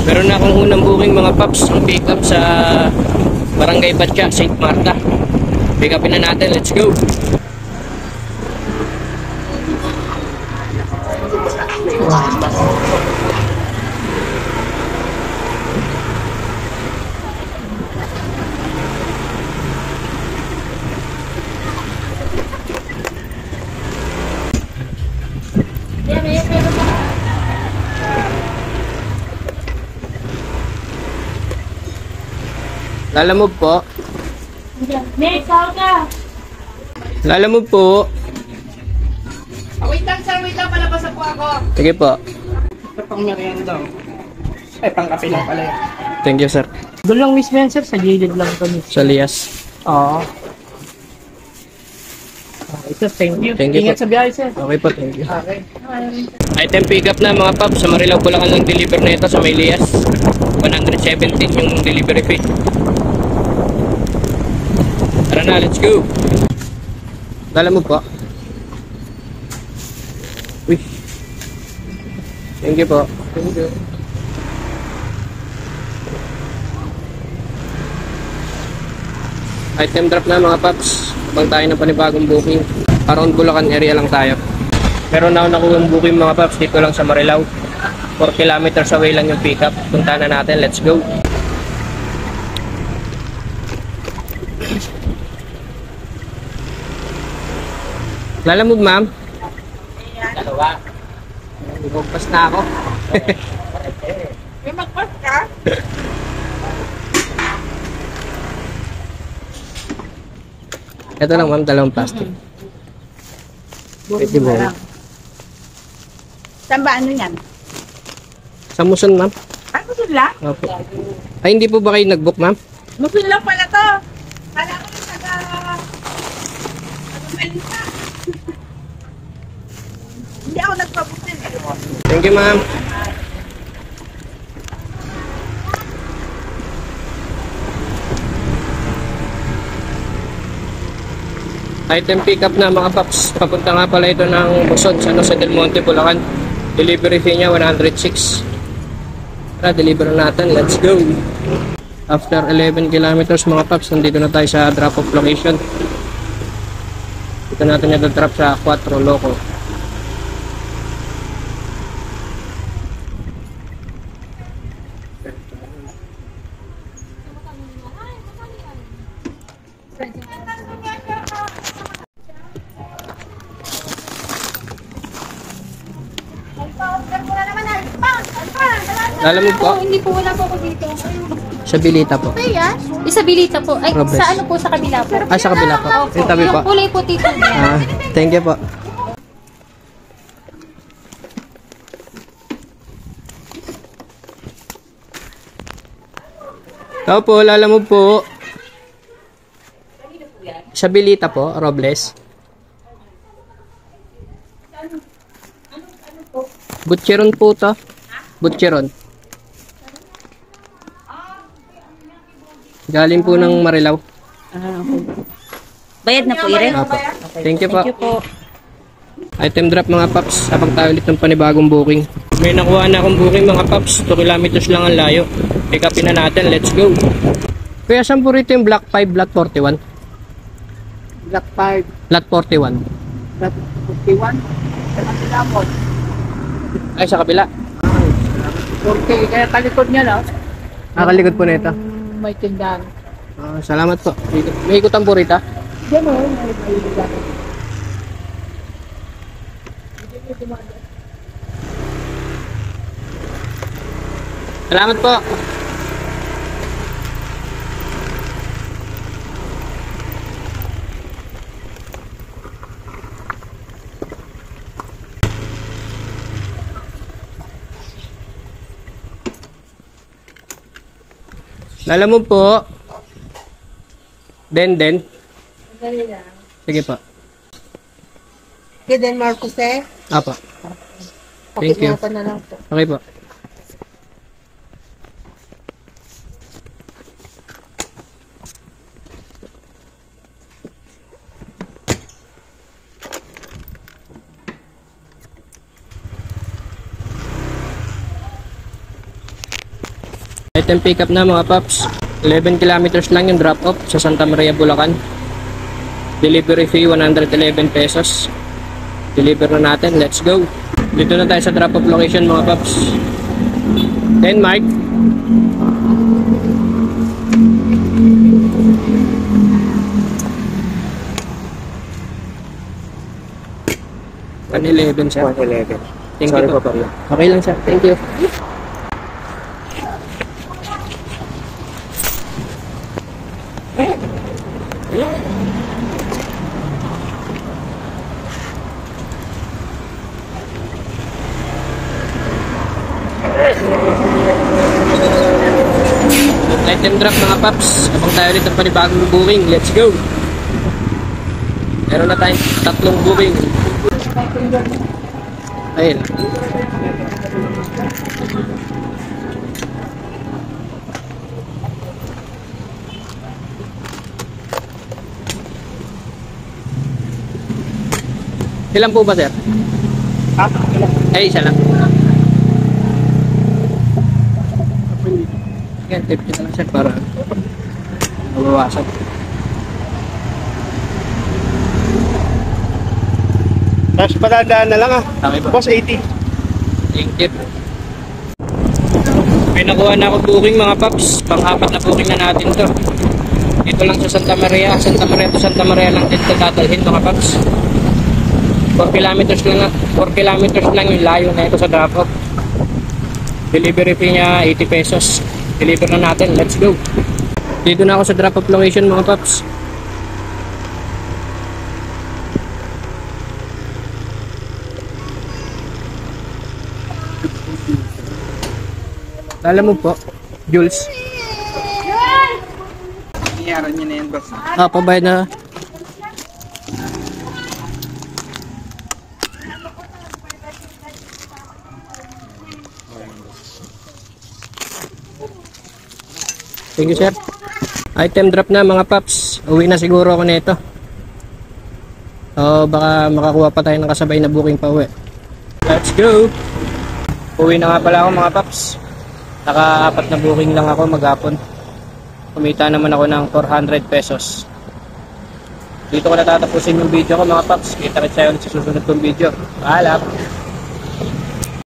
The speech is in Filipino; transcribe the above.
Meron na akong unang booking mga paps, ang pick up sa Barangay Batya, St. Marta. Pick upin na natin, let's go! Lalamove po. Lalamove po. Wait lang sir, wait lang, palabas po ako. Sige po. Ito pang merienda. Ay, pang kape lang pala. Thank you, sir. Doon lang mismo yan sir, sa gilid lang ito. Sa Lias. Oo. Okay sir, thank you. Thank you Ingat po. sa biyahe sir. Okay po, thank you. Okay. Item pick up na mga paps. Sa Marilao, Bulacan lang deliver na ito sa may Lias. 117 yung delivery fee. Tara na, let's go! Lalamove po. Uy. Thank you po. Thank you. Item drop na mga paps. Habang tayo ng panibagong booking. Around Bulacan area lang tayo. Meron na ako nakuha booking mga paps dito lang sa Marilao. 4 kilometers away lang yung pick up. Punta na natin. Let's go. Lalamove ma'am. Dalawa. Bugpas na ako. May mag-pass ka? Ito lang ma'am, dalawang plastic. Pwede mo. Saan ba ano yan? Sa Muson ma'am. Ay, musul lang? Opo. Ay, hindi po ba kayo nag-book ma'am? Musul lang pala to. Kala ko yung taga... Malita. Hindi ako nagpabusin. Thank you ma'am. Item pick up na mga paps. Papunta nga pala ito ng Bukson, San Jose del Monte, Bulacan. Delivery fee niya 106. Tara, deliver natin. Let's go. After 11 kilometers mga paps, nandito na tayo sa drop-off location. Dito natin yung drop sa 4 Loco. Lalamove po. Hindi po, wala po ako dito. Sa Bilita po. Isabilita po. Ay, Robles. sa ano po, sa kabila po. Ah, sa kabila po. Yung tabi po. Yung kulay po, tito. Ah, thank you po. Tao po, Lalamove po. Sa Bilita po, Robles. Butcheron po to. Butcheron. Galing po ng Marilao. Bayad na po, Ire. Apo. Thank you po. Thank you po. Item drop mga paps. Habang tayo ulit ng panibagong booking. May nakuha na akong booking mga paps. 2 kilometers lang ang layo. Pick upin na natin. Let's go. Kuya, saan po rito yung Block 5, Lot 41? Black 5, Lot 41. Black 41. Sa kabila mo. Ay, sa kabila. Okay, kaya talikod niya na. Nakalikod po na ito. May tindahan. Salamat po. May ikutan po rito. Diyan o, may tindahan. Salamat po. Lalamove po. Den. Sige po. Kiden Marcos eh. Apa. Thank you. Pakinggan na lang po. Okay po. Item pick up na mga paps. 11 kilometers lang yung drop off sa Santa Maria, Bulacan. Delivery fee 111 pesos. Deliver na natin. Let's go. Dito na tayo sa drop off location mga paps. Denmark. $111 siya. 111. Thank Sorry you po, Pablo. Okay lang siya. Thank you. Item drop mga paps. Abang tayo dito pa ni bagong booking. Let's go. Meron na tayong 3 booking. Ayun. Ilan po ba, sir? Ay, isa lang. Yan, tip nyo na lang, sir, para mabawasan. Tapos padadaan na lang ah. Okay ba? Boss, 80. Thank you. May nakuha na ako booking mga paps. Pang-apat na booking na natin to. Dito lang sa Santa Maria. Santa Maria to Santa Maria lang dito dadalhin mga paps. 4 kilometers lang, 4 kilometers lang yung layo na ito sa drop off. Delivery fee niya 80 pesos. Deliver na natin. Let's go. Dito na ako sa drop off location mga paps. Alam mo po, Jules. Iyaran niya na yan, boss. Pabayad na. Thank you, sir. Item drop na mga paps. Uwi na siguro ako nito. Baka makakuha pa tayo ng kasabay na booking pa uwi. Let's go! Uwi na nga pala ako mga paps. Naka-4 na booking lang ako maghapon. Kumita naman ako ng 400 pesos. Dito ko natatapusin yung video ko mga paps. Kita rin sa'yo sa susunod kong video. Paalam!